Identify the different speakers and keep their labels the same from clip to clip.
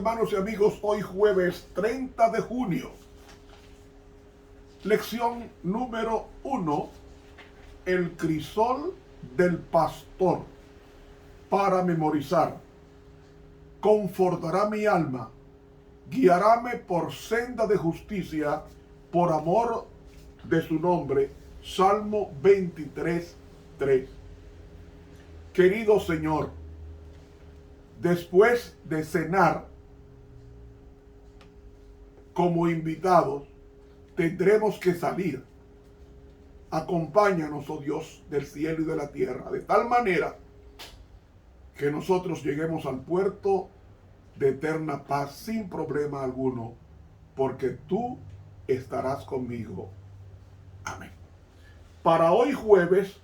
Speaker 1: hermanos y amigos, hoy jueves 30 de junio. Lección número 1, el crisol del pastor. Para memorizar: confortará mi alma, guiaráme por senda de justicia, por amor de su nombre. Salmo 23:3. Querido Señor, después de cenar como invitados, tendremos que salir. Acompáñanos, oh Dios del cielo y de la tierra, de tal manera que nosotros lleguemos al puerto de eterna paz sin problema alguno, porque tú estarás conmigo. Amén. Para hoy jueves,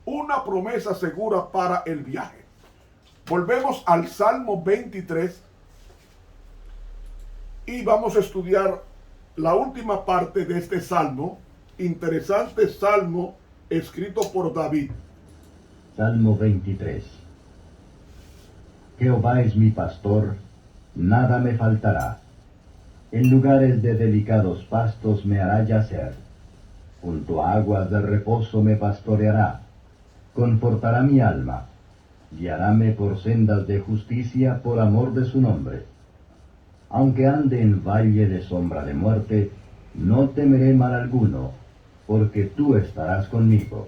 Speaker 1: una promesa segura para el viaje. Volvemos al Salmo 23 y vamos a estudiar la última parte de este salmo, interesante salmo escrito por David.
Speaker 2: Salmo 23. Jehová es mi pastor, nada me faltará. En lugares de delicados pastos me hará yacer. Junto a aguas de reposo me pastoreará. Confortará mi alma. Guiaráme por sendas de justicia por amor de su nombre. Aunque ande en valle de sombra de muerte, no temeré mal alguno, porque tú estarás conmigo.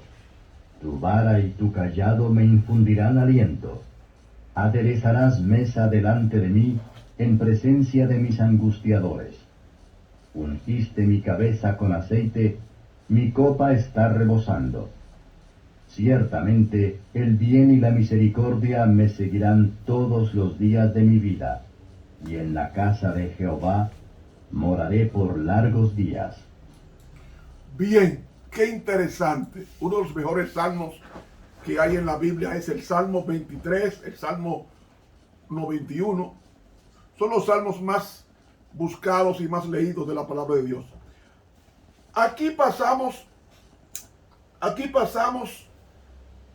Speaker 2: Tu vara y tu cayado me infundirán aliento. Aderezarás mesa delante de mí, en presencia de mis angustiadores. Ungiste mi cabeza con aceite, mi copa está rebosando. Ciertamente el bien y la misericordia me seguirán todos los días de mi vida, y en la casa de Jehová moraré por largos días.
Speaker 1: Bien, qué interesante. Uno de los mejores salmos que hay en la Biblia es el Salmo 23, el Salmo 91. Son los salmos más buscados y más leídos de la palabra de Dios. Aquí pasamos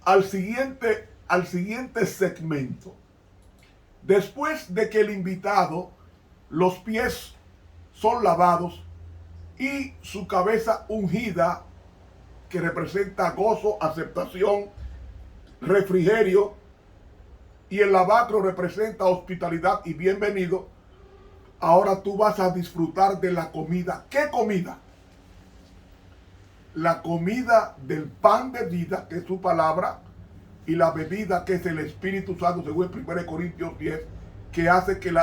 Speaker 1: al siguiente segmento. Después de que el invitado, los pies son lavados y su cabeza ungida, que representa gozo, aceptación, refrigerio, y el lavacro representa hospitalidad y bienvenido, ahora tú vas a disfrutar de la comida. ¿Qué comida? La comida del pan de vida, que es su palabra, y la bebida, que es el Espíritu Santo, según 1 Corintios 10, que hace que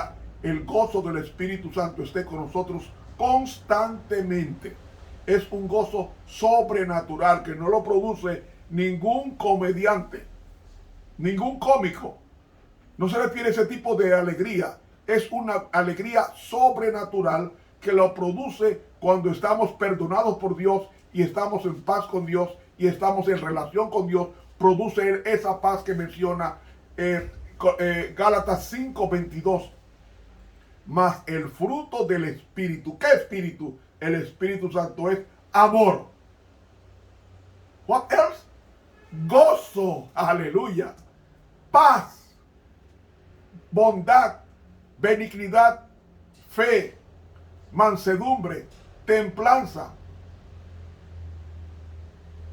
Speaker 1: el gozo del Espíritu Santo esté con nosotros constantemente. Es un gozo sobrenatural que no lo produce ningún comediante, ningún cómico. No se refiere a ese tipo de alegría. Es una alegría sobrenatural que lo produce cuando estamos perdonados por Dios y estamos en paz con Dios y estamos en relación con Dios. Produce esa paz que menciona Gálatas 5:22. Mas el fruto del Espíritu. ¿Qué Espíritu? El Espíritu Santo es amor. What else? Gozo. Aleluya. Paz. Bondad. Benignidad. Fe. Mansedumbre. Templanza.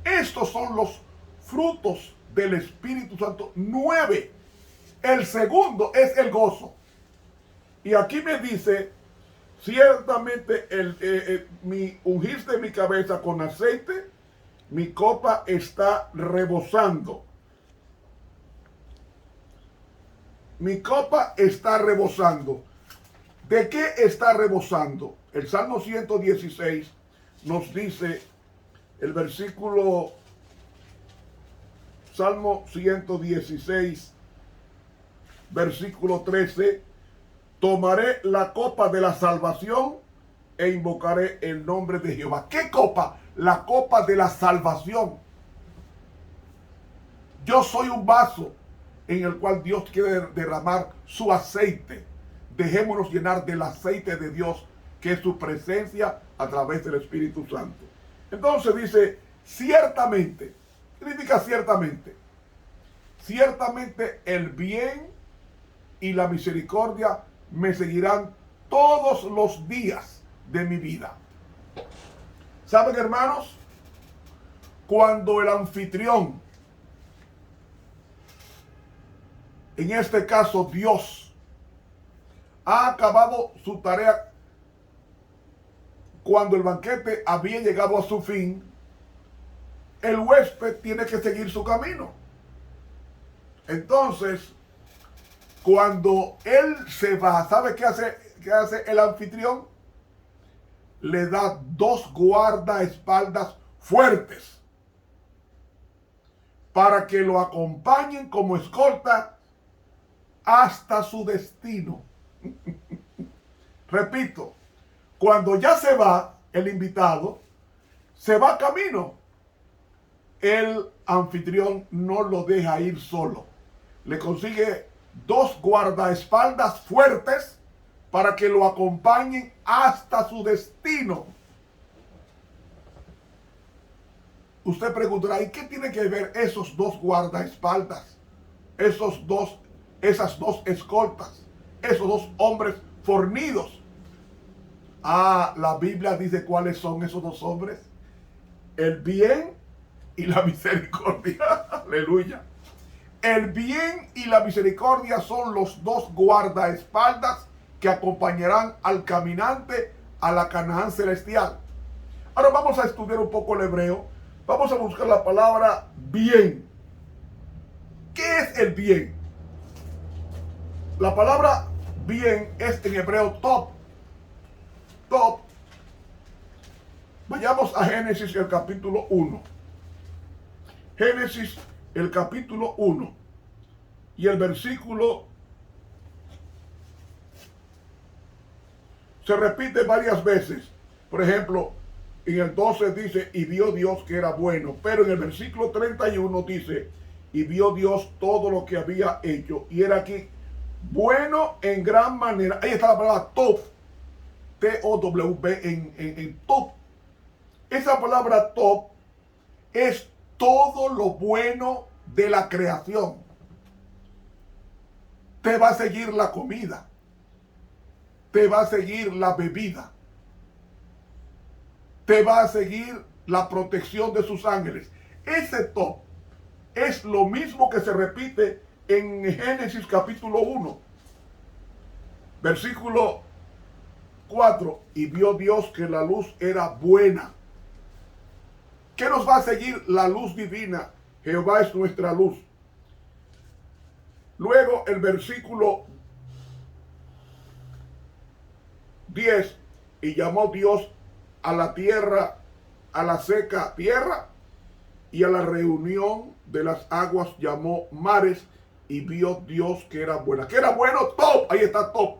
Speaker 1: Estos son los frutos del Espíritu Santo. 9. El segundo es el gozo. Y aquí me dice: ciertamente ungiste mi cabeza con aceite, mi copa está rebosando. Mi copa está rebosando. ¿De qué está rebosando? El Salmo 116 nos dice, el versículo, Salmo 116, versículo 13: tomaré la copa de la salvación e invocaré el nombre de Jehová. ¿Qué copa? La copa de la salvación. Yo soy un vaso en el cual Dios quiere derramar su aceite. Dejémonos llenar del aceite de Dios, que es su presencia a través del Espíritu Santo. Entonces dice, ciertamente. ¿Qué significa ciertamente? Ciertamente el bien y la misericordia me seguirán todos los días de mi vida. ¿Saben, hermanos? Cuando el anfitrión, en este caso Dios, ha acabado su tarea, cuando el banquete había llegado a su fin, el huésped tiene que seguir su camino. Entonces, cuando él se va, ¿sabe qué hace el anfitrión? Le da 2 guardaespaldas fuertes para que lo acompañen como escolta hasta su destino. Repito, cuando ya se va el invitado, se va camino. El anfitrión no lo deja ir solo. Le consigue 2 guardaespaldas fuertes para que lo acompañen hasta su destino. Usted preguntará, ¿y qué tiene que ver esos 2 guardaespaldas? Esas dos escoltas, esos 2 hombres fornidos. La Biblia dice cuáles son esos 2 hombres. El bien y la misericordia. Aleluya. El bien y la misericordia son los 2 guardaespaldas que acompañarán al caminante a la Canaán celestial. Ahora vamos a estudiar un poco el hebreo. Vamos a buscar la palabra bien. ¿Qué es el bien? La palabra bien es en hebreo top. Top. Vayamos a Génesis, el capítulo 1. Génesis, el capítulo 1. Y el versículo se repite varias veces. Por ejemplo, en el 12 dice, y vio Dios que era bueno. Pero en el versículo 31 dice, y vio Dios todo lo que había hecho. Y era aquí, bueno en gran manera. Ahí está la palabra top. T-O-W-B en top. Esa palabra top es todo lo bueno de la creación. Te va a seguir la comida. Te va a seguir la bebida. Te va a seguir la protección de sus ángeles. Ese top es lo mismo que se repite en Génesis capítulo 1. Versículo 4. Y vio Dios que la luz era buena. ¿Qué nos va a seguir? La luz divina. Jehová es nuestra luz. Luego el versículo 10. Y llamó Dios a la tierra, a la seca tierra, y a la reunión de las aguas llamó mares, y vio Dios que era buena. ¿Qué era bueno? Top. Ahí está top.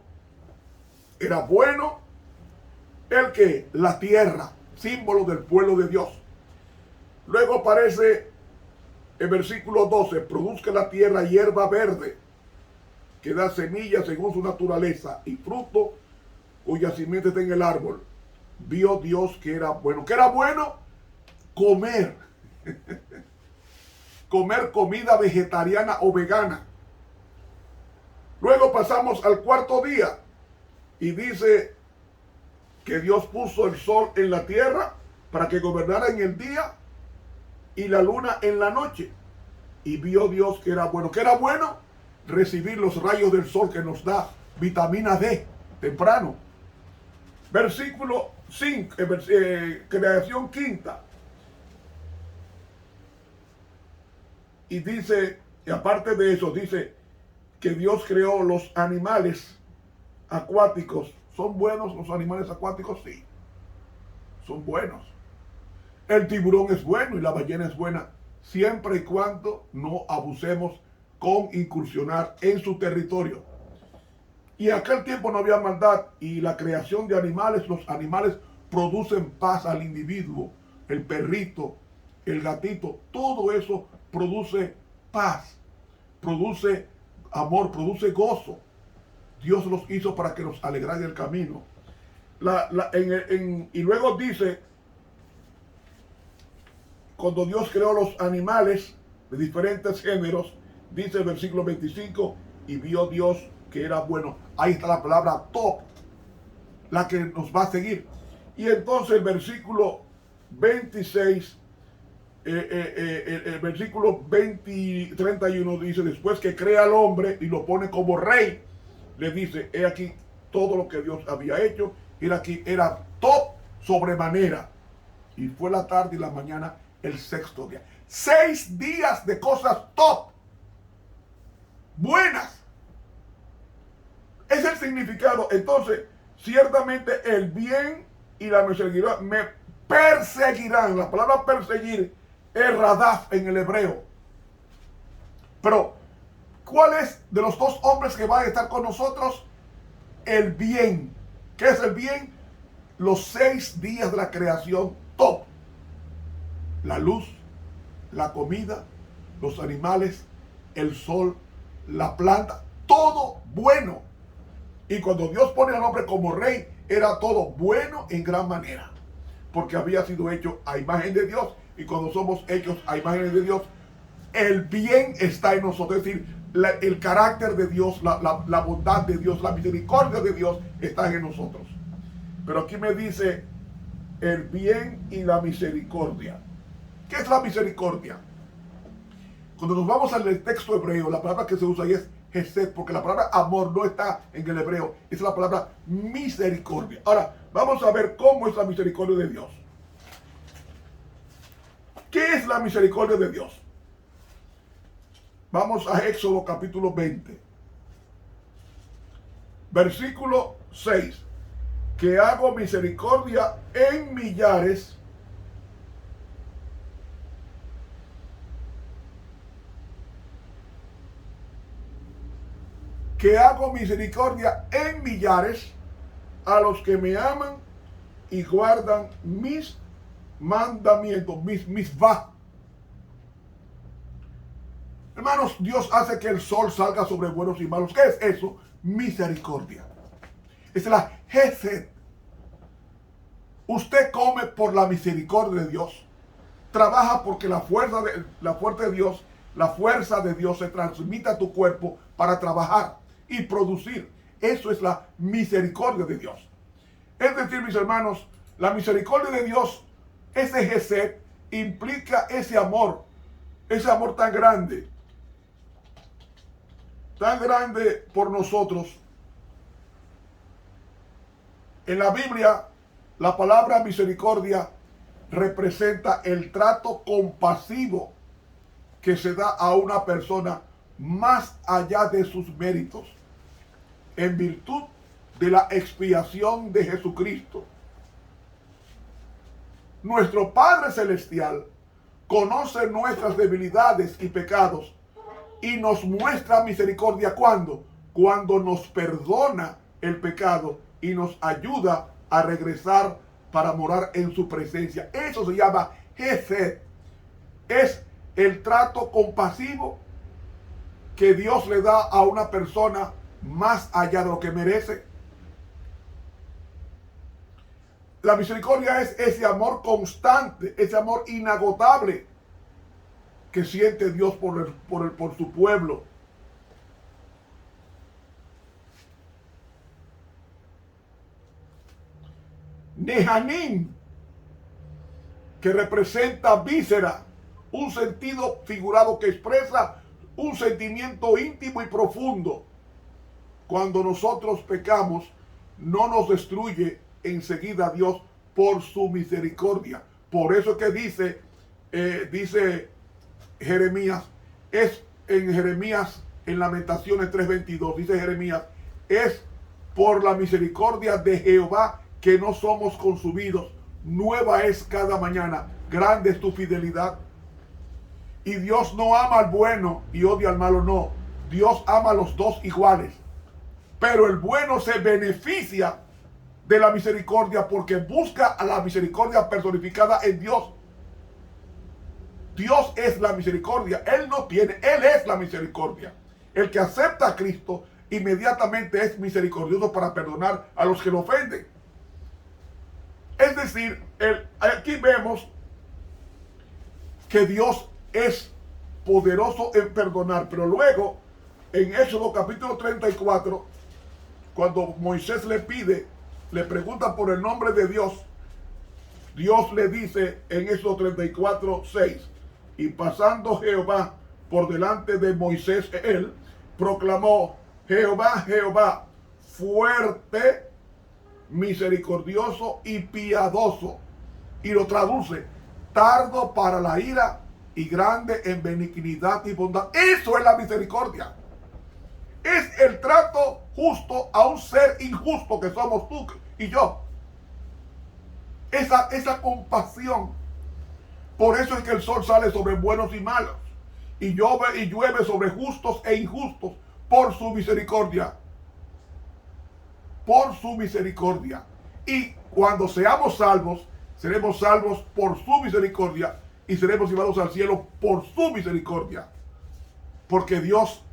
Speaker 1: Era bueno el que la tierra, símbolo del pueblo de Dios. Luego aparece el versículo 12, produzca la tierra hierba verde, que da semillas según su naturaleza, y fruto cuya simiente está en el árbol. Vio Dios que era bueno. ¿Qué era bueno? Comer. Comer comida vegetariana o vegana. Luego pasamos al 4º día, y dice que Dios puso el sol en la tierra para que gobernara en el día y la luna en la noche. Y vio Dios que era bueno. ¿Qué era bueno? Recibir los rayos del sol que nos da vitamina D temprano. Versículo 5, creación quinta. Y dice, y aparte de eso, dice que Dios creó los animales acuáticos. ¿Son buenos los animales acuáticos? Sí, son buenos. El tiburón es bueno y la ballena es buena, siempre y cuando no abusemos con incursionar en su territorio. Y en aquel tiempo no había maldad, y la creación de animales, los animales producen paz al individuo. El perrito, el gatito, todo eso produce paz, produce amor, produce gozo. Dios los hizo para que nos alegrara el camino. Y luego dice, cuando Dios creó los animales de diferentes géneros, dice el versículo 25, y vio Dios que era bueno. Ahí está la palabra top, la que nos va a seguir. Y entonces el versículo 26, el versículo 31 dice, después que crea al hombre y lo pone como rey, le dice, he aquí todo lo que Dios había hecho, era top sobremanera. Y fue la tarde y la mañana el sexto día. 6 días de cosas top, buenas. Es el significado. Entonces, ciertamente el bien y la misericordia me perseguirán. La palabra perseguir es radaf en el hebreo. Pero, ¿cuál es de los dos hombres que van a estar con nosotros? El bien. ¿Qué es el bien? Los 6 días de la creación top. La luz, la comida, los animales, el sol, la planta, todo bueno. Y cuando Dios pone al hombre como rey, era todo bueno en gran manera, porque había sido hecho a imagen de Dios. Y cuando somos hechos a imagen de Dios, el bien está en nosotros. Es decir, el carácter de Dios, la bondad de Dios, la misericordia de Dios está en nosotros. Pero aquí me dice el bien y la misericordia. ¿Qué es la misericordia? Cuando nos vamos al texto hebreo, la palabra que se usa ahí es Hesed, porque la palabra amor no está en el hebreo, es la palabra misericordia. Ahora, vamos a ver cómo es la misericordia de Dios. ¿Qué es la misericordia de Dios? Vamos a Éxodo capítulo 20. Versículo 6. Que hago misericordia en millares a los que me aman y guardan mis mandamientos, mis va. Hermanos, Dios hace que el sol salga sobre buenos y malos. ¿Qué es eso? Misericordia. Es la Hesed. Usted come por la misericordia de Dios. Trabaja porque la fuerza de Dios se transmite a tu cuerpo para trabajar y producir. Eso es la misericordia de Dios. Es decir, mis hermanos, la misericordia de Dios, ese Hesed, implica ese amor tan grande por nosotros. En la Biblia, la palabra misericordia representa el trato compasivo que se da a una persona más allá de sus méritos, en virtud de la expiación de Jesucristo. Nuestro Padre Celestial conoce nuestras debilidades y pecados y nos muestra misericordia cuando nos perdona el pecado y nos ayuda a regresar para morar en su presencia. Eso se llama Hesed. Es el trato compasivo que Dios le da a una persona más allá de lo que merece. La misericordia es ese amor constante, ese amor inagotable que siente Dios por su pueblo. Nehanim, que representa víscera, un sentido figurado que expresa un sentimiento íntimo y profundo. Cuando nosotros pecamos, no nos destruye enseguida Dios por su misericordia. Por eso que dice Jeremías, en Lamentaciones 3:22, dice Jeremías, es por la misericordia de Jehová que no somos consumidos. Nueva es cada mañana, grande es tu fidelidad. Y Dios no ama al bueno y odia al malo, no. Dios ama a los dos iguales. Pero el bueno se beneficia de la misericordia porque busca a la misericordia personificada en Dios. Dios es la misericordia. Él es la misericordia. El que acepta a Cristo inmediatamente es misericordioso para perdonar a los que lo ofenden. Es decir, aquí vemos que Dios es poderoso en perdonar, pero luego en Éxodo capítulo 34, cuando Moisés le pregunta por el nombre de Dios, Dios le dice en Éxodo 34, 6, y pasando Jehová por delante de Moisés, él proclamó: Jehová, Jehová, fuerte, misericordioso y piadoso. Y lo traduce: tardo para la ira y grande en benignidad y bondad. Eso es la misericordia. Es el trato justo a un ser injusto que somos tú y yo. Esa compasión. Por eso es que el sol sale sobre buenos y malos, y llueve sobre justos e injustos, por su misericordia. Por su misericordia. Y cuando seamos salvos, seremos salvos por su misericordia, y seremos llevados al cielo por su misericordia. Porque Dios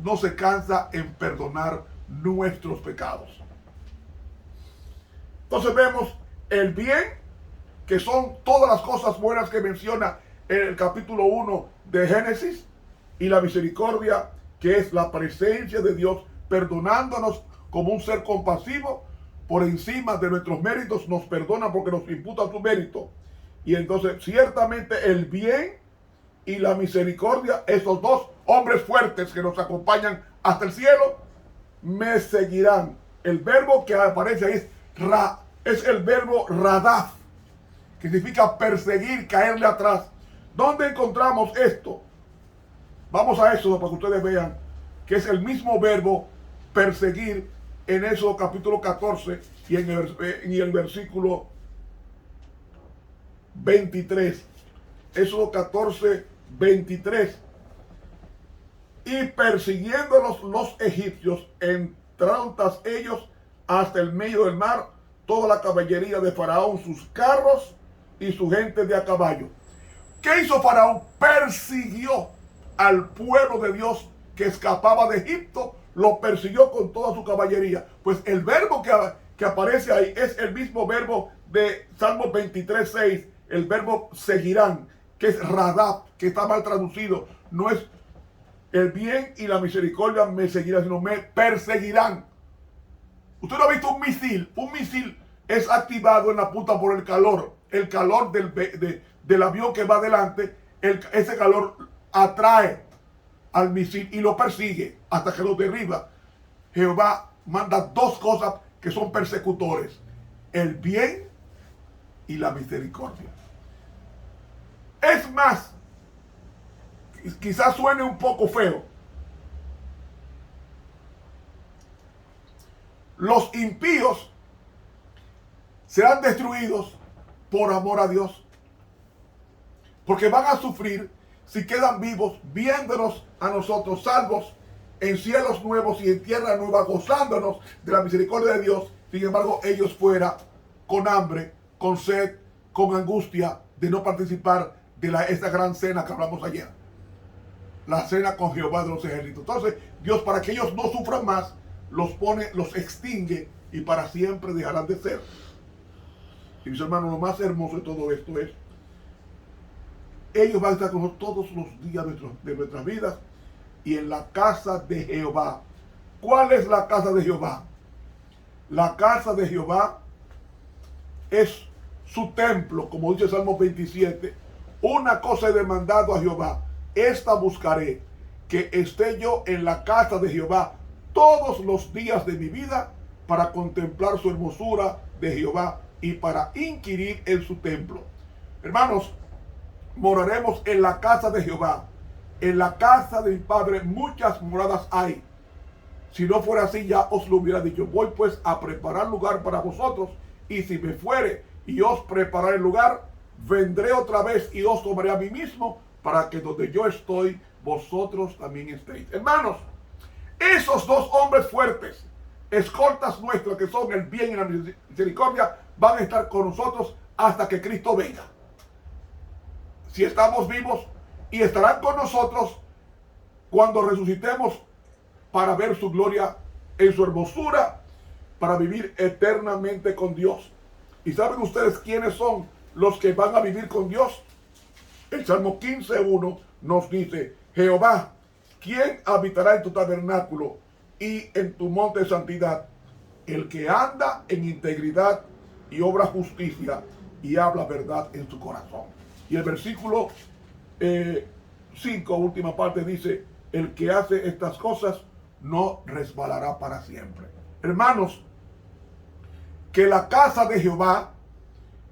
Speaker 1: no se cansa en perdonar nuestros pecados. Entonces vemos el bien, que son todas las cosas buenas que menciona en el capítulo 1 de Génesis, y la misericordia, que es la presencia de Dios perdonándonos como un ser compasivo por encima de nuestros méritos. Nos perdona porque nos imputa su mérito. Y entonces ciertamente el bien y la misericordia, esos dos hombres fuertes que nos acompañan hasta el cielo, me seguirán. El verbo que aparece ahí es el verbo radaf, que significa perseguir, caerle atrás. ¿Dónde encontramos esto? Vamos a Éxodo para que ustedes vean que es el mismo verbo perseguir en Éxodo capítulo 14 y en el versículo 23. Éxodo 14, 23. Y persiguiéndolos los egipcios, entraron tras ellos hasta el medio del mar toda la caballería de Faraón, sus carros y su gente de a caballo. ¿Qué hizo Faraón? Persiguió al pueblo de Dios que escapaba de Egipto, lo persiguió con toda su caballería. Pues el verbo que aparece ahí es el mismo verbo de Salmo 23, 6, el verbo seguirán, que es radab, que está mal traducido. No es el bien y la misericordia me seguirán, sino me perseguirán. Usted no ha visto un misil. Un misil es activado en la punta por el calor del avión que va adelante. Ese calor atrae al misil y lo persigue hasta que lo derriba. Jehová manda dos cosas que son persecutores: el bien y la misericordia. Es más, quizás suene un poco feo, los impíos serán destruidos por amor a Dios, porque van a sufrir si quedan vivos viéndonos a nosotros salvos en cielos nuevos y en tierra nueva, gozándonos de la misericordia de Dios. Sin embargo, ellos fuera con hambre, con sed, con angustia de no participar de esta gran cena que hablamos ayer, la cena con Jehová de los ejércitos. Entonces Dios, para que ellos no sufran más, los extingue, y para siempre dejarán de ser. Y mis hermanos, lo más hermoso de todo esto es: ellos van a estar con nosotros todos los días de nuestras vidas, y en la casa de Jehová. ¿Cuál es la casa de Jehová? La casa de Jehová es su templo, como dice Salmo 27. Una cosa he demandado a Jehová, esta buscaré, que esté yo en la casa de Jehová todos los días de mi vida, para contemplar su hermosura de Jehová y para inquirir en su templo. Hermanos, moraremos en la casa de Jehová. En la casa de mi Padre muchas moradas hay. Si no fuera así, ya os lo hubiera dicho. Voy pues a preparar lugar para vosotros, y si me fuere y os prepararé el lugar, vendré otra vez y os tomaré a mí mismo, para que donde yo estoy, vosotros también estéis. Hermanos, esos dos hombres fuertes, escoltas nuestros, que son el bien y la misericordia, van a estar con nosotros hasta que Cristo venga. Si estamos vivos, y estarán con nosotros cuando resucitemos, para ver su gloria en su hermosura, para vivir eternamente con Dios. ¿Y saben ustedes quiénes son los que van a vivir con Dios? El Salmo 15:1 nos dice: Jehová ¿quién habitará en tu tabernáculo y en tu monte de santidad? El que anda en integridad y obra justicia y habla verdad en su corazón. Y el versículo 5, última parte, dice: el que hace estas cosas no resbalará para siempre. Hermanos, que la casa de Jehová,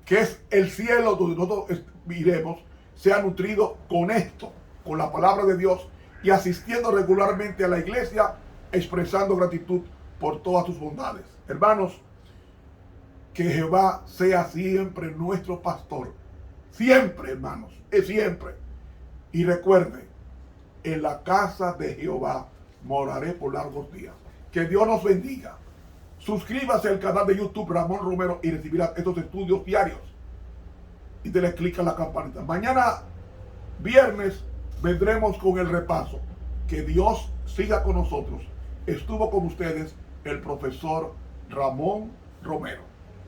Speaker 1: que es el cielo donde nosotros iremos, sea nutrido con esto, con la palabra de Dios, y asistiendo regularmente a la iglesia, expresando gratitud por todas sus bondades. Hermanos, que Jehová sea siempre nuestro pastor. Siempre, hermanos, es siempre. Y recuerde, en la casa de Jehová moraré por largos días. Que Dios nos bendiga. Suscríbase al canal de YouTube Ramón Romero y recibirá estos estudios diarios. Y dele clic a la campanita. Mañana, viernes, vendremos con el repaso. Que Dios siga con nosotros. Estuvo con ustedes el profesor Ramón Romero.